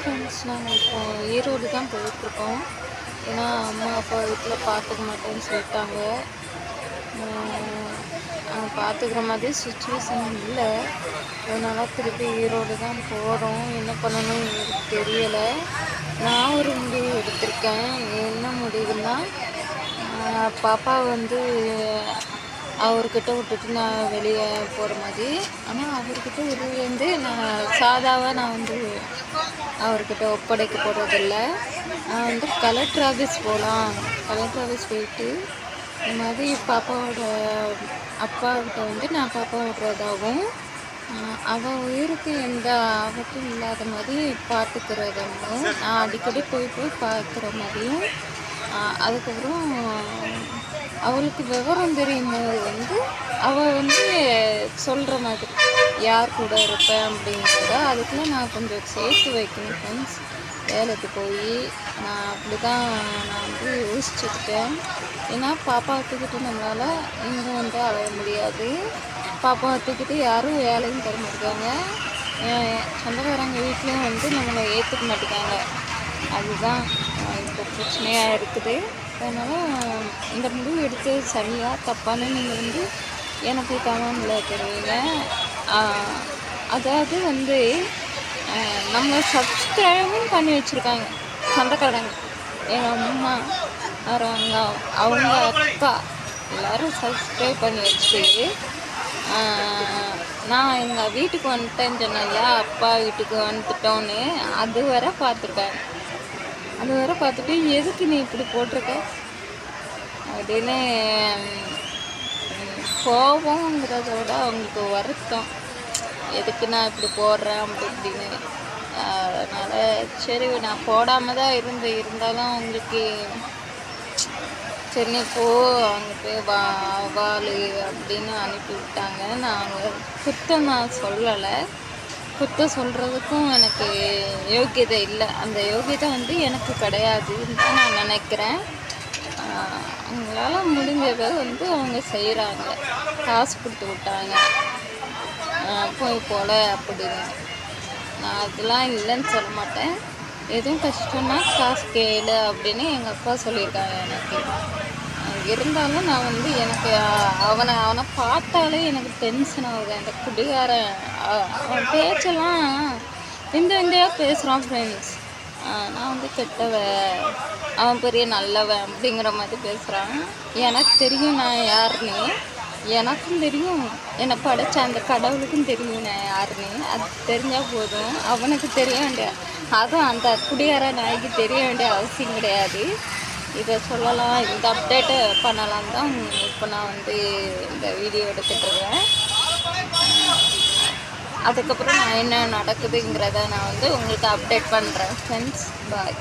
Friends, நாங்கள் இப்போ ஈரோடு தான் போயிட்டுருக்கோம். ஏன்னா அம்மா அப்பா வீட்டில் பார்த்துக்க மாட்டேன்னு சொல்லிட்டாங்க. பார்த்துக்கிற மாதிரி சுச்சுவேஷன் இல்லை. அதனால் திருப்பி ஈரோடு தான் போகிறோம். என்ன பண்ணணும் எனக்கு தெரியலை. நான் ஒரு முடிவு எடுத்திருக்கேன். என்ன முடிவுன்னா, பாப்பா வந்து அவர்கிட்ட விட்டுட்டு நான் வெளியே போகிற மாதிரி. ஆனால் அவர்கிட்ட விடுறது நான் சாதாவாக நான் வந்து அவர்கிட்ட ஒப்படைக்க போகிறதில்ல. நான் வந்து கலெக்டர் ஆஃபீஸ் போகலாம். கலெக்டர் ஆஃபீஸ் போயிட்டு இந்த மாதிரி பாப்பாவோட அப்பாக்கிட்ட வந்து நான் பாப்பா விடுறதாகவும் அவள் உயிருக்கு எந்த ஆபத்தும் இல்லாத மாதிரி பார்த்துக்கிறதாகவும் நான் அடிக்கடி போய் பார்க்குற மாதிரியும் அதுக்கப்புறம் அவளுக்கு விவரம் தெரியும் போது வந்து அவள் வந்து சொல்கிற மாதிரி யார் கூட இருப்பேன் அப்படிங்கிறத அதுக்குள்ளே நான் கொஞ்சம் சேர்த்து வைக்கணும் ஃப்ரெண்ட்ஸ். வேலைக்கு போய் நான் அப்படி தான் நான் வந்து யோசிச்சுக்கிட்டேன். ஏன்னா பாப்பாவை தூக்கிட்டு நம்மளால் இங்கே வந்து அலைய முடியாது. பாப்பாவை தூக்கிட்டு யாரும் வேலையும் தர மாட்டாங்க. சொந்தக்காரங்க வீட்லேயும் வந்து நம்மளை ஏற்றுக்க மாட்டேங்காங்க. அதுதான் இப்போ பிரச்சனையாக இருக்குது. அதனால் இந்த முடிவு எடுத்து சரியாக தப்பான்னு நீங்கள் வந்து எனக்கு கமெண்டில் தெரியுங்க. அதாவது வந்து நம்ம சப்ஸ்கிரைபும் பண்ணி வச்சுருக்காங்க சொந்தக்காரங்க. எங்கள் அம்மா அவங்க அக்கா எல்லோரும் சப்ஸ்கிரைப் பண்ணி வச்சுட்டு நான் எங்கள் வீட்டுக்கு வந்துட்டேன்னு சொன்னேன். அப்பா வீட்டுக்கு வந்துட்டோன்னு அது வரை பார்த்துருக்காங்க. அது வரை பார்த்துட்டு எதுக்கு நீ இப்படி போட்டிருக்க அப்படின்னு கோபங்கிறத விட அவங்களுக்கு வருத்தம், எதுக்கு நான் இப்படி போடுறேன் அப்படி இப்படின்னு. அதனால் சரி நான் போடாமல் தான் இருந்தாலும் அவங்களுக்கு சரி நீ போ அங்கே போய் வாழு அப்படின்னு அனுப்பி விட்டாங்க. நாங்கள் குத்தம் நான் சொல்லலை. குத்தம் சொல்கிறதுக்கும் எனக்கு யோக்கியதை இல்லை. அந்த யோக்கியதை வந்து எனக்கு கிடையாதுன்னு தான் நான் நினைக்கிறேன். அவங்களால முடிஞ்சதை வந்து அவங்க செய்கிறாங்க. காசு கொடுத்து விட்டாங்க போய் போல அப்படின்னு. நான் அதெல்லாம் இல்லைன்னு சொல்ல மாட்டேன். எதுவும் கஷ்டம்னா காசு கேளு அப்படின்னு எங்கள் அப்பா சொல்லியிருக்காங்க எனக்கு. இருந்தாலும் நான் வந்து எனக்கு அவனை பார்த்தாலே எனக்கு டென்ஷன் ஆகுது. அந்த குடிகாரன் அவன் பேச்செல்லாம் விந்தையாக பேசுகிறான் ஃப்ரெண்ட்ஸ். நான் வந்து கெட்டவன், அவன் பெரிய நல்லவன் அப்படிங்கிற மாதிரி பேசுகிறான். எனக்கு தெரியும் நான் யாருன்னு. எனக்கும் தெரியும், என்னை படைச்ச அந்த கடவுளுக்கும் தெரியும் நான் யாருன்னு. அது தெரிஞ்சால் போதும். அவனுக்கு தெரிய வேண்டிய, அதுவும் அந்த குடியார நாய்க்கு தெரிய வேண்டிய அவசியம் கிடையாது. இதை சொல்லலாம், இந்த அப்டேட்டு பண்ணலாம் தான் இப்போ நான் வந்து இந்த வீடியோ எடுத்துகிட்ருக்கேன். அதுக்கப்புறம் நான் என்ன நடக்குதுங்கிறத நான் வந்து உங்களுக்கு அப்டேட் பண்ணுறேன் ஃப்ரெண்ட்ஸ். பாய்.